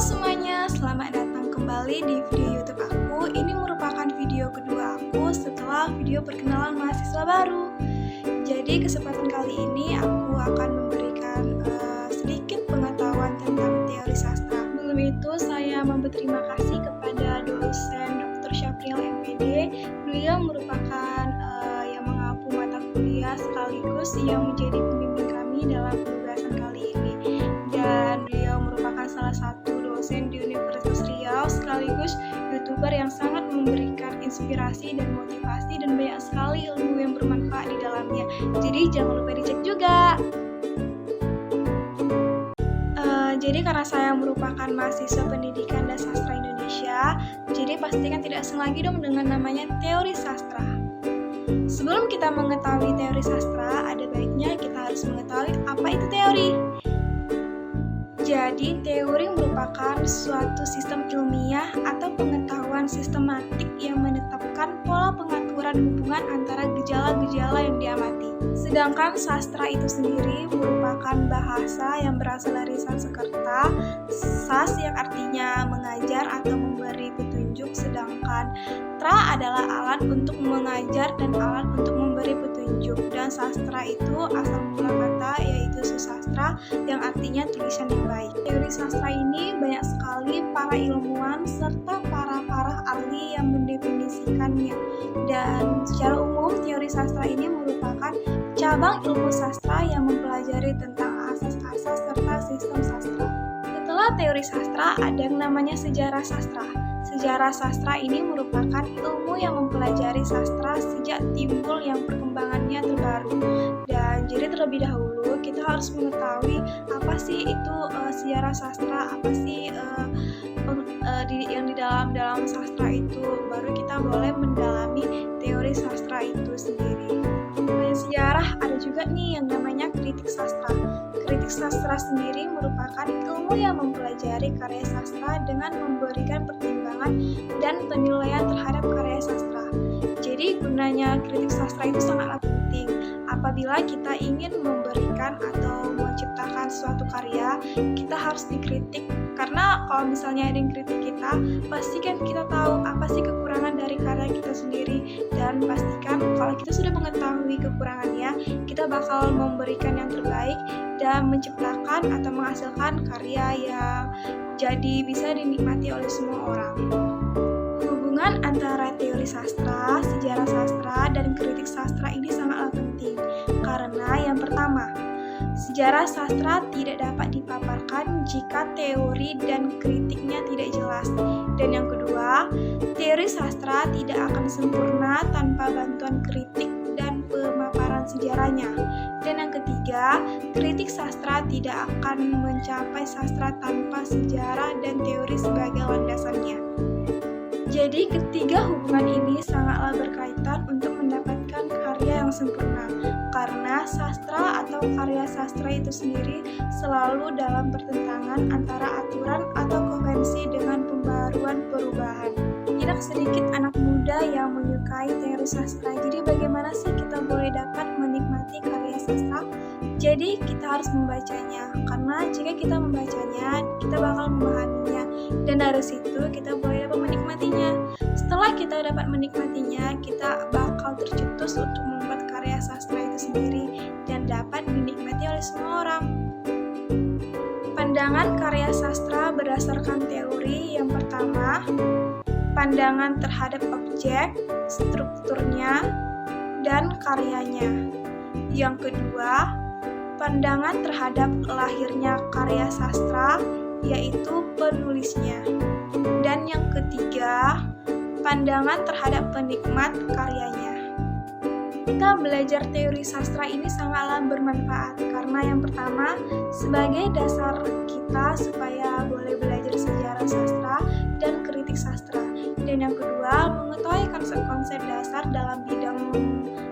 semuanya, selamat datang kembali di video YouTube aku. Ini merupakan video kedua aku setelah video perkenalan mahasiswa baru. Jadi kesempatan kali ini aku akan memberikan sedikit pengetahuan tentang teori sastra. Sebelum itu saya berterima kasih kepada dosen Dr. Syafrial MPD. Beliau merupakan yang mengapu mata kuliah sekaligus yang menjadi pembimbing kami dalam penugasan kali ini. Dan beliau merupakan salah satu dosen di Universitas Riau sekaligus YouTuber yang sangat memberikan inspirasi dan motivasi dan banyak sekali ilmu yang bermanfaat di dalamnya. Jadi jangan lupa dicek juga. Jadi karena saya merupakan mahasiswa pendidikan dan sastra Indonesia, jadi pastikan tidak asing lagi dong dengan namanya teori sastra. Sebelum kita mengetahui teori sastra, ada baiknya kita harus mengetahui apa itu teori. Jadi, teori merupakan suatu sistem ilmiah atau pengetahuan sistematik yang menetapkan pola pengaturan hubungan antara gejala-gejala yang diamati. Sedangkan sastra itu sendiri merupakan bahasa yang berasal dari Sanskerta, sas yang artinya mengajar atau memberi petunjuk, sedangkan tra adalah alat untuk mengajar dan alat untuk memberi petunjuk. Dan sastra itu asal mula kata yaitu susastra yang artinya tulisan yang baik. Teori sastra ini banyak sekali para ilmuwan serta para ahli yang mendefinisikannya. Dan secara umum teori sastra ini merupakan cabang ilmu sastra yang mempelajari tentang asas-asas serta sistem sastra. Setelah teori sastra ada yang namanya sejarah sastra. Sejarah sastra ini merupakan ilmu yang mempelajari sastra sejak timbul yang perkembangannya terbaru. Dan jadi terlebih dahulu kita harus mengetahui apa sih itu sejarah sastra, apa sih yang di dalam sastra itu, baru kita boleh mendalami teori sastra itu sendiri. Selain sejarah ada juga nih yang namanya kritik sastra. Kritik sastra sendiri merupakan ilmu yang mempelajari karya sastra dengan memberikan pertimbangan dan penilaian terhadap karya sastra. Jadi gunanya kritik sastra itu sangatlah penting. Apabila kita ingin memberikan atau menciptakan suatu karya, kita harus dikritik. Karena kalau misalnya ada yang kritik kita, pastikan kita tahu apa sih kekurangan dari karya kita sendiri. Dan pastikan kalau kita sudah mengetahui kekurangannya, kita bakal memberikan yang terbaik dan menciptakan atau menghasilkan karya yang jadi bisa dinikmati oleh semua orang. Hubungan antara teori sastra, sejarah sastra, dan kritik sastra ini sangatlah penting. Karena yang pertama, sejarah sastra tidak dapat dipaparkan jika teori dan kritiknya tidak jelas. Dan yang kedua, teori sastra tidak akan sempurna tanpa bantuan kritik dan pemaparan sejarahnya. Dan yang ketiga, kritik sastra tidak akan mencapai sastra tanpa sejarah dan teori sebagai landasannya. Jadi ketiga hubungan ini sangatlah berkaitan untuk mendapatkan karya yang sempurna. Karena sastra atau karya sastra itu sendiri selalu dalam pertentangan antara aturan atau konvensi dengan pembaruan perubahan. Tidak sedikit anak muda yang menyukai teori sastra. Jadi bagaimana sih kita boleh dapat menikmati karya sastra? Jadi kita harus membacanya. Karena jika kita membacanya, kita bakal memahaminya. Dan dari situ kita boleh dapat menikmatinya. Setelah kita dapat menikmatinya, kita bakal tercetus untuk membuat karya sastra itu sendiri dan dapat dinikmati oleh semua orang. Pandangan karya sastra berdasarkan teori. Yang pertama, pandangan terhadap objek, strukturnya, dan karyanya. Yang kedua, pandangan terhadap lahirnya karya sastra, yaitu penulisnya. Dan yang ketiga, pandangan terhadap penikmat karyanya. Kita belajar teori sastra ini sangatlah bermanfaat karena yang pertama, sebagai dasar kita supaya boleh belajar sejarah sastra dan kritik sastra. Dan yang kedua, mengetahui konsep-konsep dasar dalam bidang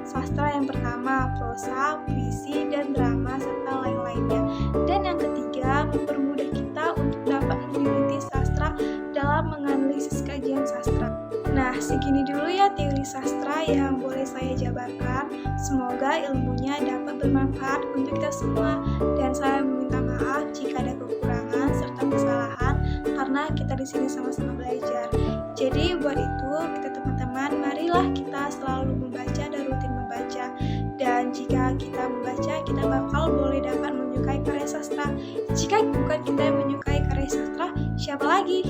sastra, yang pertama prosa, puisi, dan drama, serta lain-lainnya. Dan yang ketiga, mempermudah kita untuk dapat meneliti sastra dalam menganalisis kajian sastra. Nah, segini dulu ya teori sastra yang boleh saya jabarkan. Semoga ilmunya dapat bermanfaat untuk kita semua. Dan saya meminta maaf jika ada kekurangan serta kesalahan, karena karena kita di sini sama-sama belajar. Jadi buat itu kita teman-teman, marilah kita selalu membaca dan rutin membaca. Dan jika kita membaca, kita bakal boleh dapat menyukai karya sastra. Jika bukan kita yang menyukai karya sastra, siapa lagi?